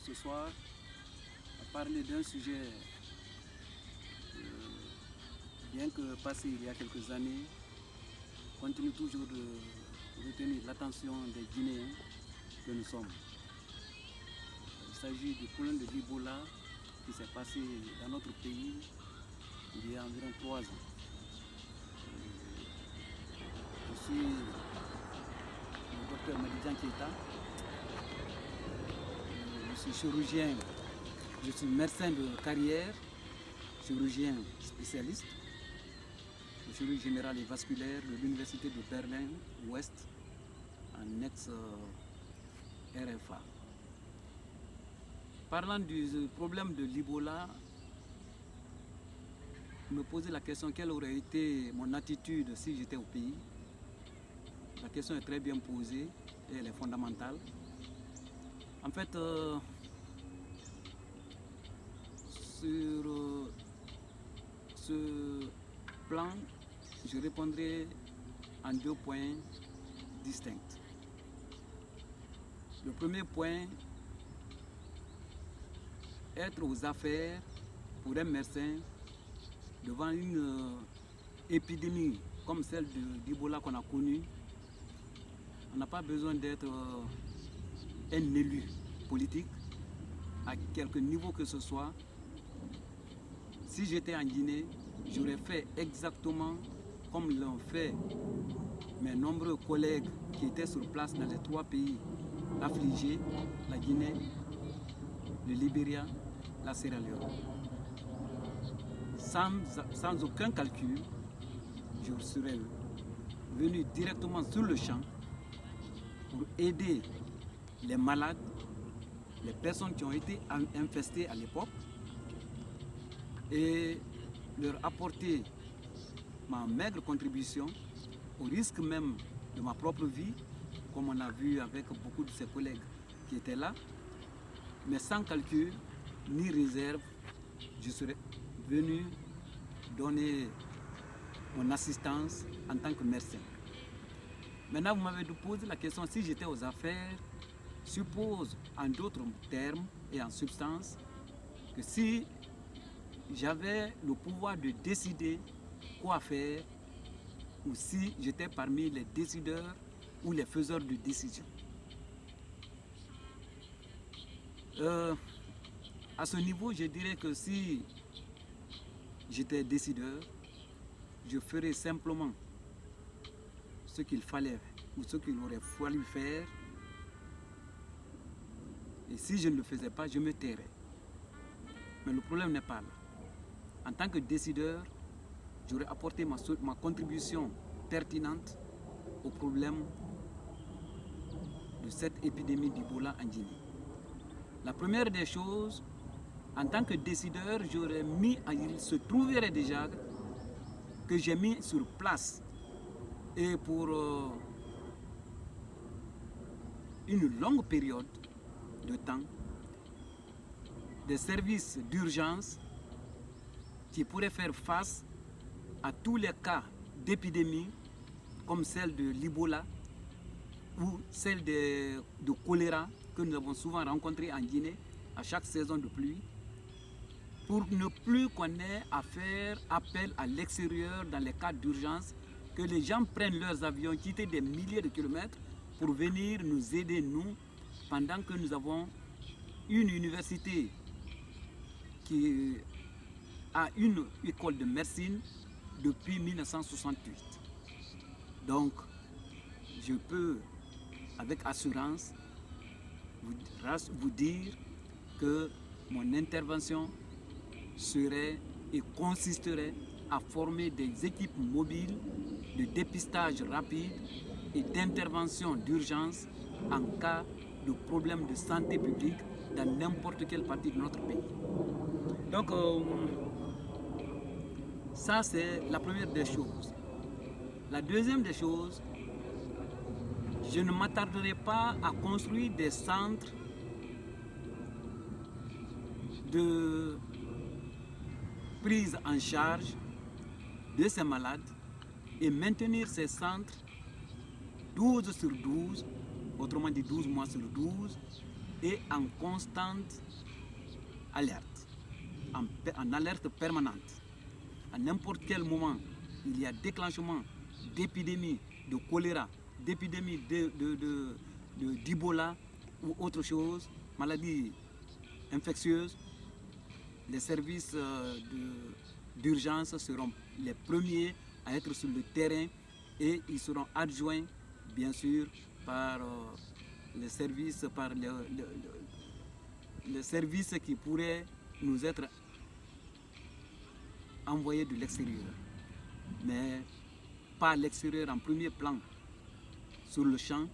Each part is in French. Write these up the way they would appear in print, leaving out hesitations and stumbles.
ce soir à parler d'un sujet bien que passé il y a quelques années, continue toujours de retenir l'attention des Guinéens que nous sommes. Il s'agit du problème de l'Ebola qui s'est passé dans notre pays il y a environ 3 ans. Je suis le docteur Madidian Keita. Je suis chirurgien, je suis médecin de carrière, chirurgien spécialiste, de chirurgie générale et vasculaire de l'Université de Berlin-Ouest en ex-RFA. Parlant du problème de l'Ebola, me poser la question quelle aurait été mon attitude si j'étais au pays. La question est très bien posée et elle est fondamentale. En fait, sur ce plan, je répondrai en 2 points distincts. Le premier point, être aux affaires pour un médecin devant une épidémie comme celle d'Ebola qu'on a connue. On n'a pas besoin d'être un élu politique à quelque niveau que ce soit. Si j'étais en Guinée, j'aurais fait exactement comme l'ont fait mes nombreux collègues qui étaient sur place dans les 3 pays affligés, la Guinée, le Libéria, la Sierra Leone. Sans aucun calcul, je serais venu directement sur le champ pour aider les malades, les personnes qui ont été infestées à l'époque et leur apporter ma maigre contribution au risque même de ma propre vie, comme on a vu avec beaucoup de ses collègues qui étaient là, mais sans calcul ni réserve, je serais venu donner mon assistance en tant que médecin. Maintenant, vous m'avez posé la question, si j'étais aux affaires, suppose en d'autres termes et en substance que si j'avais le pouvoir de décider quoi faire ou si j'étais parmi les décideurs ou les faiseurs de décision. À ce niveau, je dirais que si j'étais décideur, je ferais simplement ce qu'il fallait ou ce qu'il aurait fallu faire. Et si je ne le faisais pas, je me tairais. Mais le problème n'est pas là. En tant que décideur, j'aurais apporté ma contribution pertinente au problème de cette épidémie d'Ebola en Guinée. La première des choses, en tant que décideur, il se trouverait déjà que j'ai mis sur place et pour une longue période de temps des services d'urgence qui pourraient faire face à tous les cas d'épidémie comme celle de l'Ebola ou celle de choléra que nous avons souvent rencontré en Guinée à chaque saison de pluie, pour ne plus qu'on ait à faire appel à l'extérieur dans les cas d'urgence, que les gens prennent leurs avions, quittent des milliers de kilomètres pour venir nous aider, nous, pendant que nous avons une université qui a une école de médecine depuis 1968. Donc, je peux avec assurance vous dire que mon intervention serait et consisterait à former des équipes mobiles de dépistage rapide et d'intervention d'urgence en cas de problème de santé publique dans n'importe quelle partie de notre pays. Donc, ça c'est la première des choses. La deuxième des choses, je ne m'attarderai pas à construire des centres de prise en charge de ces malades et maintenir ces centres 12 sur 12, autrement dit 12 mois sur 12, est en constante alerte, en alerte permanente. À n'importe quel moment, il y a déclenchement d'épidémies de choléra, d'épidémies d'Ebola ou autre chose, maladies infectieuses. Les services d'urgence seront les premiers à être sur le terrain et ils seront adjoints, bien sûr, par les services, les services qui pourraient nous être envoyés de l'extérieur, mais pas l'extérieur en premier plan, sur le champ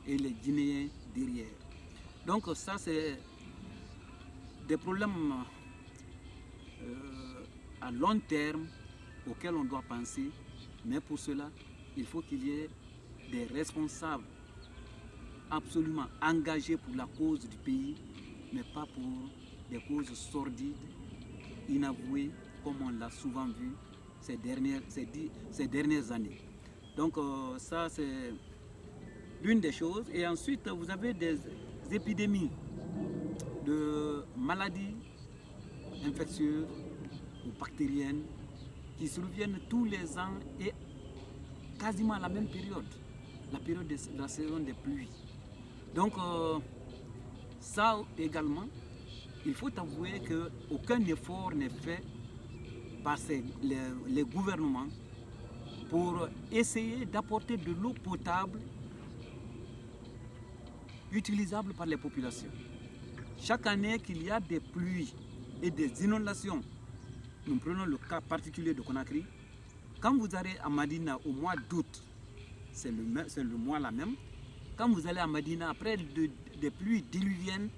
et les Guinéens derrière. Donc ça, c'est des problèmes à long terme auxquels on doit penser, mais pour cela, il faut qu'il y ait des responsables absolument engagés pour la cause du pays, mais pas pour des causes sordides, inavouées, comme on l'a souvent vu ces dernières années. Donc ça, c'est l'une des choses. Et ensuite, vous avez des épidémies de maladies infectieuses ou bactériennes qui surviennent tous les ans et quasiment à la même période, la période de la saison des pluies. Donc ça également, il faut avouer qu'aucun effort n'est fait par les gouvernements pour essayer d'apporter de l'eau potable utilisable par les populations. Chaque année qu'il y a des pluies et des inondations, nous prenons le cas particulier de Conakry, quand vous allez à Madina au mois d'août, c'est le mois là même, quand vous allez à Madina après des pluies diluviennes,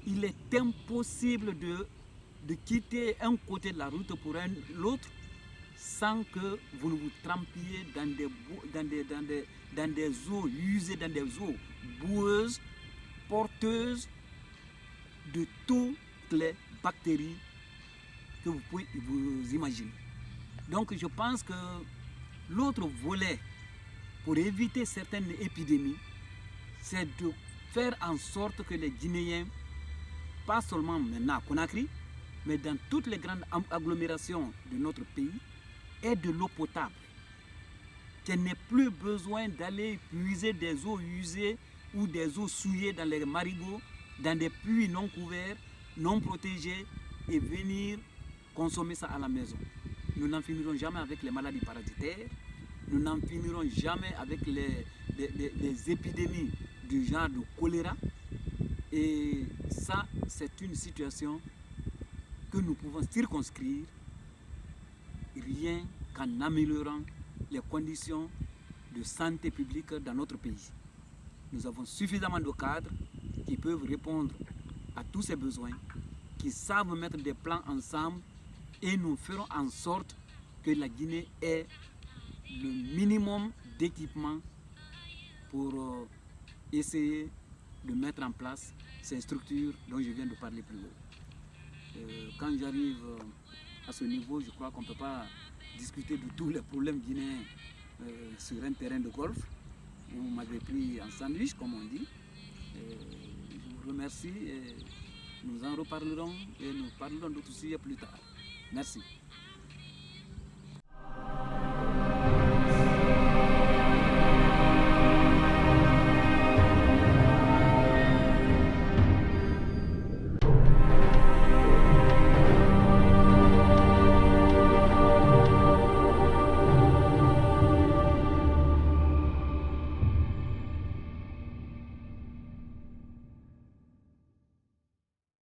il est impossible de quitter un côté de la route pour l'autre sans que vous ne vous trempiez dans des eaux usées, dans des eaux boueuses, porteuses de toutes les bactéries que vous pouvez vous imaginer. Donc je pense que l'autre volet pour éviter certaines épidémies, c'est de faire en sorte que les Guinéens, pas seulement maintenant à Conakry, mais dans toutes les grandes agglomérations de notre pays, aient de l'eau potable. Qu'elle n'ait plus besoin d'aller puiser des eaux usées ou des eaux souillées dans les marigots, dans des puits non couverts, non protégés, et venir consommer ça à la maison. Nous n'en finirons jamais avec les maladies parasitaires, nous n'en finirons jamais avec les épidémies du genre de choléra. Et ça, c'est une situation que nous pouvons circonscrire rien qu'en améliorant les conditions de santé publique dans notre pays. Nous avons suffisamment de cadres qui peuvent répondre à tous ces besoins, qui savent mettre des plans ensemble, et nous ferons en sorte que la Guinée ait le minimum d'équipement pour essayer de mettre en place ces structures dont je viens de parler plus haut. Quand j'arrive à ce niveau, je crois qu'on ne peut pas discuter de tous les problèmes guinéens sur un terrain de golf. Vous m'avez pris en sandwich, comme on dit. Je vous remercie et nous en reparlerons et nous parlerons d'autres sujets plus tard. Merci.